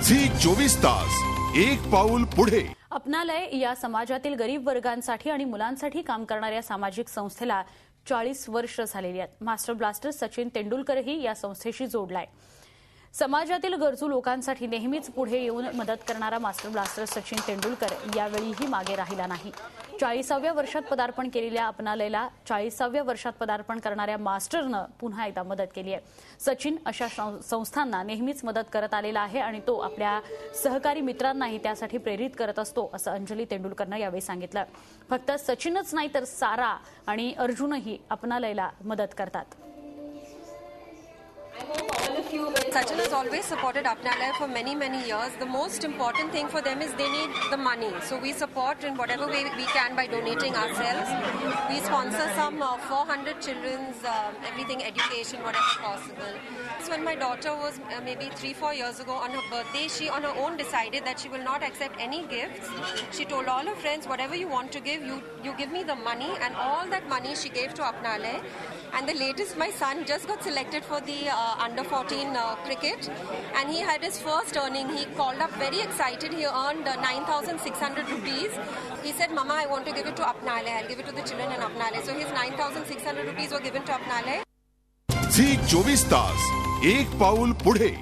Zee 24 तास एक पाऊल पुढे। अपनालय या समाजातील गरीब वर्गांसाठी आणि मुलांसाठी काम करणाऱ्या सामाजिक संस्थेला 40 वर्ष झालेली आहेत। मास्टर ब्लास्टर सचिन तेंडुलकरही या संस्थेशी जोडलाय। समाजातील गरजू लोकांसाठी नेहमीच पुढे येऊन मदत करणारा मास्टर ब्लास्टर सचिन तेंडुलकर यावेळीही मागे राहिला नाही। 40व्या वर्षात पदार्पण केलेल्या अपनालयला 40व्या वर्षात पदार्पण करणाऱ्या मास्टरनं पुन्हा एकदा मदत केली आहे। सचिन अशा संस्थांना नेहमीच मदत करत आलेला आहे आणि तो आपल्या सहकारी मित्रांनाही त्यासाठी प्रेरित करत असतो, असं अंजली तेंडुलकरनं यावेळी सांगितलं। फक्त सचिनच नाही तर सारा आणि अर्जुनही अपनालयला मदत करतात। Sachin has always supported Apnalaya for many years. The most important thing for them is they need the money. So we support in whatever way we can by donating ourselves. We sponsor some 400 children's everything, education, whatever possible. So when my daughter was maybe 3-4 years ago on her birthday, she on her own decided that she will not accept any gifts. She told all her friends, whatever you want to give, you give me the money, and all that money she gave to Apnalaya. And the latest, my son just got selected for the under 14 cricket, and he had his first earning. He called up very excited. He earned 9,600 rupees. He said, "Mama, I want to give it to Apnalaya. I'll give it to the children in Apnalaya." So his 9,600 rupees were given to Apnalaya. Zee 24 तास एक पाऊल पुढे।